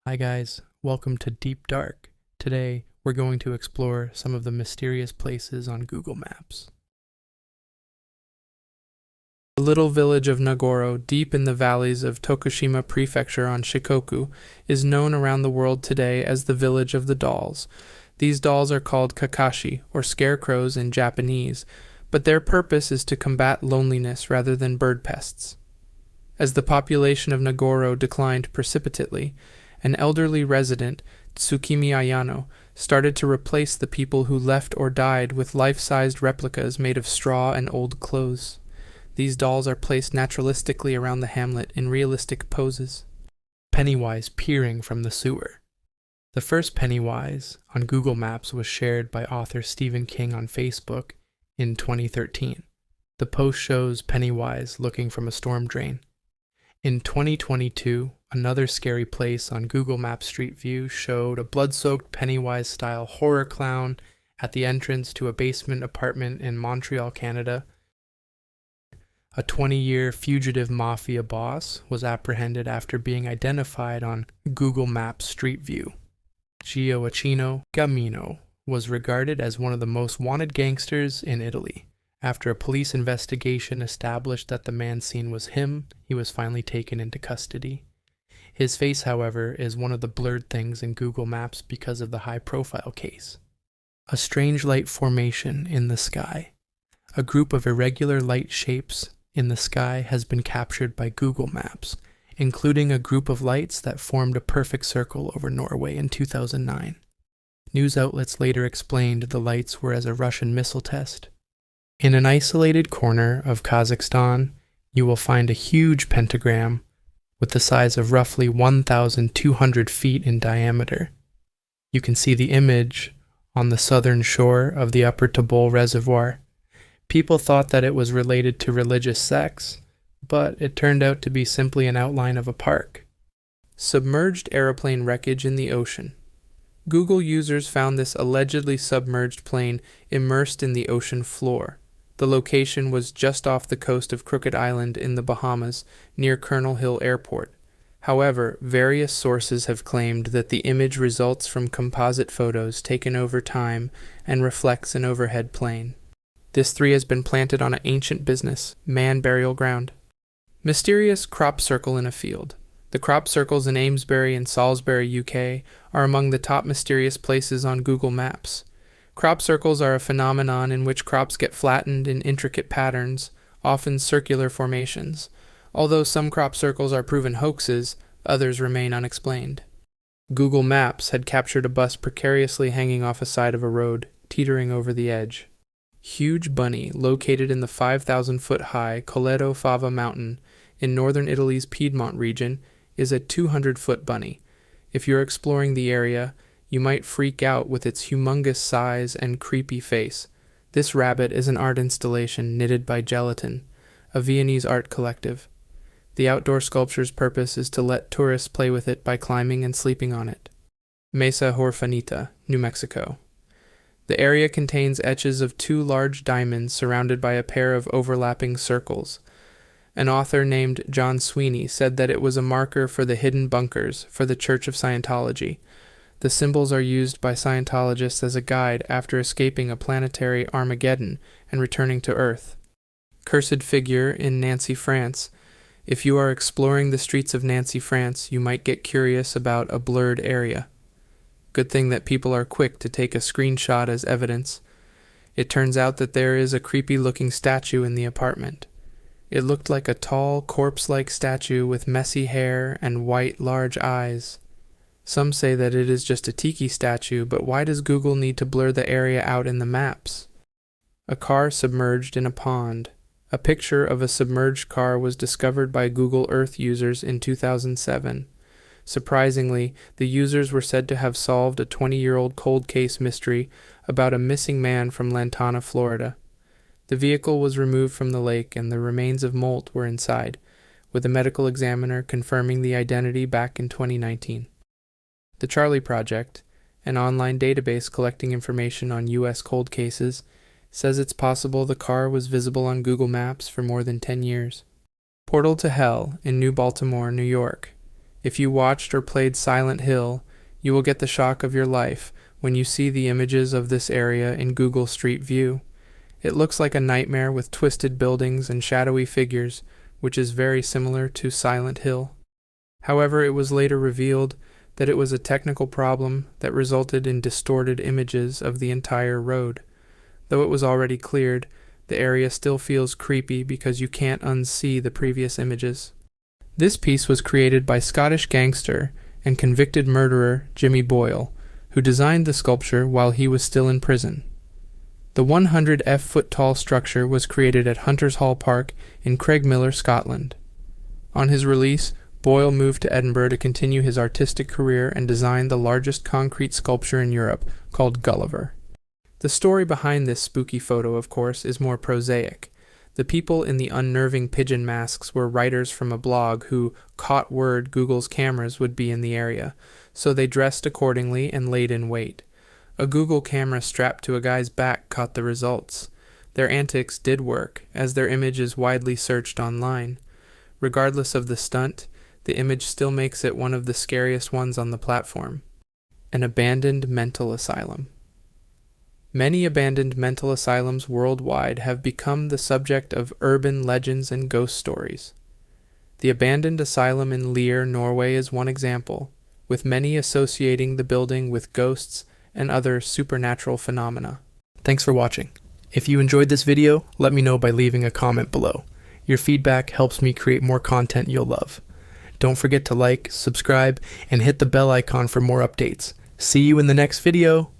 Hi guys, welcome to Deep Dark. Today, we're going to explore some of the mysterious places on Google Maps. The little village of Nagoro, deep in the valleys of Tokushima Prefecture on Shikoku, is known around the world today as the Village of the Dolls. These dolls are called kakashi, or scarecrows in Japanese, but their purpose is to combat loneliness rather than bird pests. As the population of Nagoro declined precipitately, an elderly resident, Tsukimi Ayano, started to replace the people who left or died with life-sized replicas made of straw and old clothes. These dolls are placed naturalistically around the hamlet in realistic poses. Pennywise peering from the sewer. The first Pennywise on Google Maps was shared by author Stephen King on Facebook in 2013. The post shows Pennywise looking from a storm drain. In 2022, another scary place on Google Maps Street View showed a blood-soaked Pennywise-style horror clown at the entrance to a basement apartment in Montreal, Canada. A 20-year fugitive mafia boss was apprehended after being identified on Google Maps Street View. Gioacchino Gamino was regarded as one of the most wanted gangsters in Italy. After a police investigation established that the man seen was him, he was finally taken into custody. His face, however, is one of the blurred things in Google Maps because of the high-profile case. A strange light formation in the sky. A group of irregular light shapes in the sky has been captured by Google Maps, including a group of lights that formed a perfect circle over Norway in 2009. News outlets later explained the lights were as a Russian missile test. In an isolated corner of Kazakhstan, you will find a huge pentagram with the size of roughly 1,200 feet in diameter. You can see the image on the southern shore of the Upper Tobol Reservoir. People thought that it was related to religious sects, but it turned out to be simply an outline of a park. Submerged aeroplane wreckage in the ocean. Google users found this allegedly submerged plane immersed in the ocean floor. The location was just off the coast of Crooked Island in the Bahamas, near Colonel Hill Airport. However, various sources have claimed that the image results from composite photos taken over time and reflects an overhead plane. This tree has been planted on an ancient business, man burial ground. Mysterious crop circle in a field. The crop circles in Amesbury and Salisbury, UK, are among the top mysterious places on Google Maps. Crop circles are a phenomenon in which crops get flattened in intricate patterns, often circular formations. Although some crop circles are proven hoaxes, others remain unexplained. Google Maps had captured a bus precariously hanging off a side of a road, teetering over the edge. Huge bunny located in the 5,000-foot-high Colleto Fava mountain in northern Italy's Piedmont region is a 200-foot bunny. If you're exploring the area, you might freak out with its humongous size and creepy face. This rabbit is an art installation knitted by Gelatin, a Viennese art collective. The outdoor sculpture's purpose is to let tourists play with it by climbing and sleeping on it. Mesa Horfanita, New Mexico. The area contains etches of two large diamonds surrounded by a pair of overlapping circles. An author named John Sweeney said that it was a marker for the hidden bunkers for the Church of Scientology. The symbols are used by Scientologists as a guide after escaping a planetary Armageddon and returning to Earth. Cursed figure in Nancy, France. If you are exploring the streets of Nancy, France, you might get curious about a blurred area. Good thing that people are quick to take a screenshot as evidence. It turns out that there is a creepy-looking statue in the apartment. It looked like a tall, corpse-like statue with messy hair and white, large eyes. Some say that it is just a tiki statue, but why does Google need to blur the area out in the maps? A car submerged in a pond. A picture of a submerged car was discovered by Google Earth users in 2007. Surprisingly, the users were said to have solved a 20-year-old cold case mystery about a missing man from Lantana, Florida. The vehicle was removed from the lake and the remains of mold were inside, with a medical examiner confirming the identity back in 2019. The Charlie Project, an online database collecting information on U.S. cold cases, says it's possible the car was visible on Google Maps for more than 10 years. Portal to Hell in New Baltimore, New York. If you watched or played Silent Hill, you will get the shock of your life when you see the images of this area in Google Street View. It looks like a nightmare with twisted buildings and shadowy figures, which is very similar to Silent Hill. However, it was later revealed that it was a technical problem that resulted in distorted images of the entire road. Though it was already cleared, the area still feels creepy because you can't unsee the previous images. This piece was created by Scottish gangster and convicted murderer Jimmy Boyle, who designed the sculpture while he was still in prison. The 100-foot-tall structure was created at Hunters Hall Park in Craigmillar, Scotland. On his release, Boyle moved to Edinburgh to continue his artistic career and designed the largest concrete sculpture in Europe, called Gulliver. The story behind this spooky photo, of course, is more prosaic. The people in the unnerving pigeon masks were writers from a blog who caught word Google's cameras would be in the area, so they dressed accordingly and laid in wait. A Google camera strapped to a guy's back caught the results. Their antics did work, as their image is widely searched online. Regardless of the stunt, the image still makes it one of the scariest ones on the platform. An abandoned mental asylum. Many abandoned mental asylums worldwide have become the subject of urban legends and ghost stories. The abandoned asylum in Lear, Norway is one example, with many associating the building with ghosts and other supernatural phenomena. Thanks for watching. If you enjoyed this video, let me know by leaving a comment below. Your feedback helps me create more content you'll love. Don't forget to like, subscribe, and hit the bell icon for more updates. See you in the next video!